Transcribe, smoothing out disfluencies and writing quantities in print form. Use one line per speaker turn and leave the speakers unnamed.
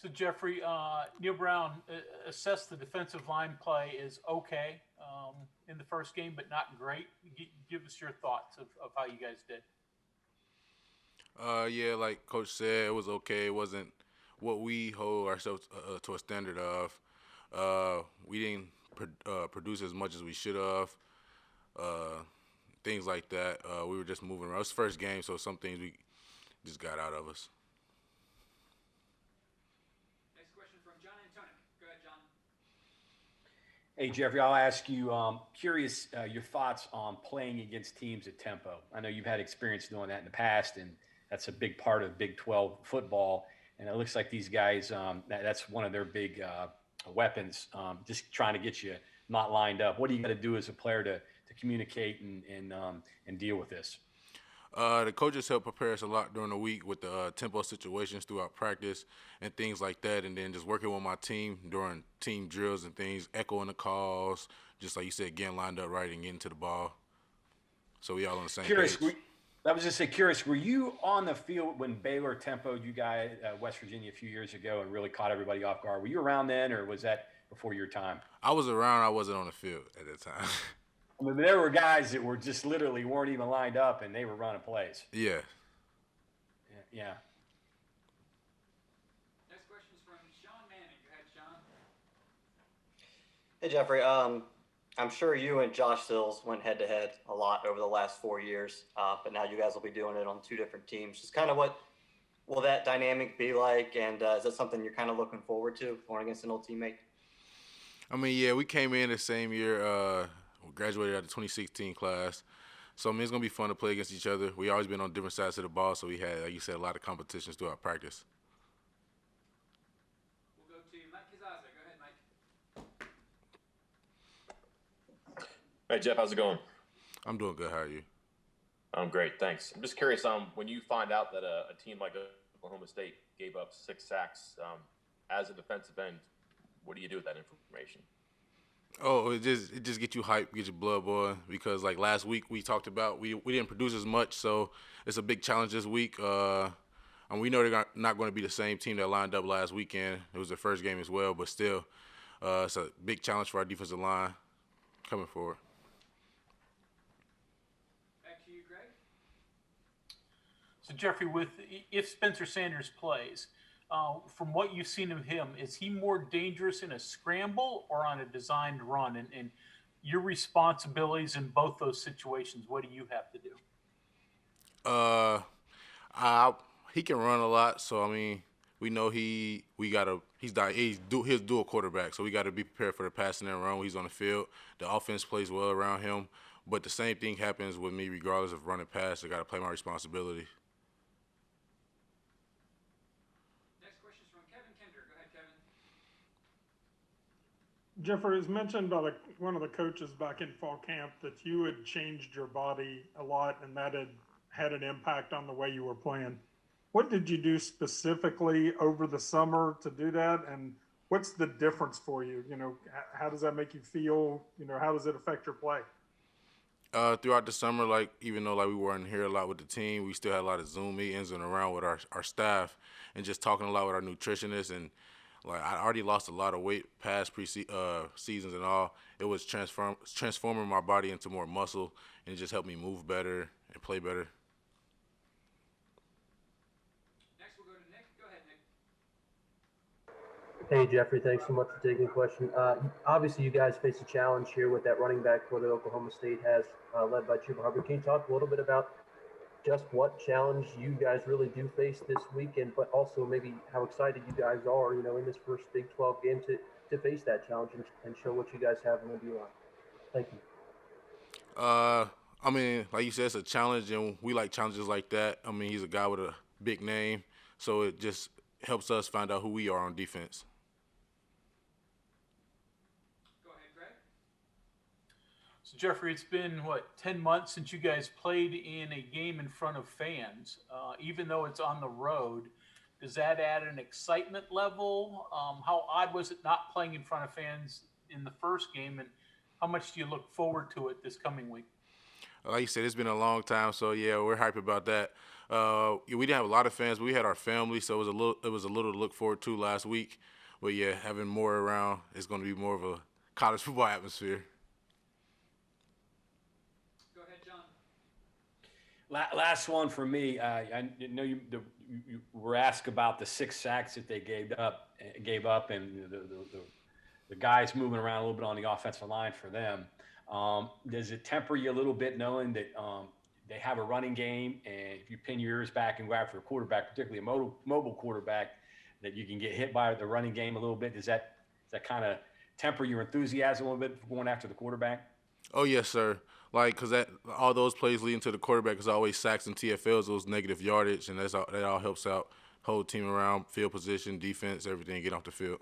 So Jeffrey, Neil Brown assessed the defensive line play is okay in the first game, but not great. Give us your thoughts of how you guys did.
Yeah, like Coach said, it was okay. It wasn't what we hold ourselves to a standard of. We didn't produce as much as we should have. Uh, Things like that. We were just moving around. It was the first game, so some things we just got out of us.
Next question from John Antonik. Go ahead, John.
Hey, Jeffrey, I'll ask you, curious your thoughts on playing against teams at tempo. I know you've had experience doing that in the past, and that's a big part of Big 12 football. And it looks like these guys, that's one of their big weapons, just trying to get you not lined up. What do you got to do as a player to communicate and deal with this?
The coaches help prepare us a lot during the week with the tempo situations throughout practice and things like that, and then just working with my team during team drills and things, echoing the calls, just like you said, getting lined up right and getting to the ball. So we all on the same
Curious,
page.
I was just say curious. Were you on the field when Baylor tempoed you guys West Virginia a few years ago and really caught everybody off guard? Were you around then, or was that before your time?
I was around. I wasn't on the field at that time.
I mean, there were guys that were just literally weren't even lined up and they were running plays.
Yeah.
Yeah.
Next question is from Sean Manning. Go ahead, Sean.
Hey Jeffrey, I'm sure you and Josh Sills went head to head a lot over the last 4 years, but now you guys will be doing it on two different teams. Just kind of what will that dynamic be like, and is that something you're kind of looking forward to, going against an old teammate?
I mean, yeah, we came in the same year. We graduated out of the 2016 class. So, I mean, it's going to be fun to play against each other. We always been on different sides of the ball, so we had, like you said, a lot of competitions throughout practice.
We'll go to Mike Kizaza. Go ahead, Mike.
Hey, Jeff, how's it going?
I'm doing good. How are you?
I'm great, thanks. I'm just curious, when you find out that a team like Oklahoma State gave up 6 sacks as a defensive end, what do you do with that information?
Oh, it just get you hyped, get your blood boiling. Because like last week we talked about, we didn't produce as much, so it's a big challenge this week. And we know they're not going to be the same team that lined up last weekend. It was their first game as well, but still, it's a big challenge for our defensive line coming forward.
Back to you, Greg.
So Jeffrey, if Spencer Sanders plays, from what you've seen of him, is he more dangerous in a scramble or on a designed run? And your responsibilities in both those situations, what do you have to do?
He can run a lot, so I mean, we know he's dual quarterback, so we got to be prepared for the passing and run when he's on the field. The offense plays well around him, but the same thing happens with me regardless of running pass. I got to play my responsibility.
Jeffrey, it was mentioned by one of the coaches back in fall camp that you had changed your body a lot and that had an impact on the way you were playing. What did you do specifically over the summer to do that? And what's the difference for you? You know, how does that make you feel? You know, how does it affect your play?
Throughout the summer, like even though like we weren't here a lot with the team, we still had a lot of Zoom meetings and around with our staff and just talking a lot with our nutritionists. And like I already lost a lot of weight past seasons and all. It was transforming my body into more muscle, and it just helped me move better and play better.
Next, we'll go to Nick. Go ahead, Nick.
Hey, Jeffrey, thanks so much for taking the question. Obviously, you guys face a challenge here with that running back core that Oklahoma State has, led by Chuba Hubbard. Can you talk a little bit about just what challenge you guys really do face this weekend, but also maybe how excited you guys are, you know, in this first Big 12 game to face that challenge and show what you guys have in the D-line? Thank you.
I mean, like you said, it's a challenge, and we like challenges like that. I mean, he's a guy with a big name, so it just helps us find out who we are on defense.
So Jeffrey, it's been 10 months since you guys played in a game in front of fans. Even though it's on the road, does that add an excitement level? How odd was it not playing in front of fans in the first game, and how much do you look forward to it this coming week?
Like you said, it's been a long time, so yeah, we're hyped about that. We didn't have a lot of fans, but we had our family, so it was a little to look forward to last week. But yeah, having more around is going to be more of a college football atmosphere.
Go ahead, John.
Last one for me. I know you were asked about the 6 sacks that they gave up, and the guys moving around a little bit on the offensive line for them. Does it temper you a little bit knowing that they have a running game, and if you pin your ears back and go after a quarterback, particularly a mobile quarterback, that you can get hit by the running game a little bit? Does that kind of temper your enthusiasm a little bit for going after the quarterback?
Oh yes, sir. Like, cause all those plays leading to the quarterback is always sacks and TFLs, those negative yardage, and that all helps out whole team around, field position, defense, everything, get off the field.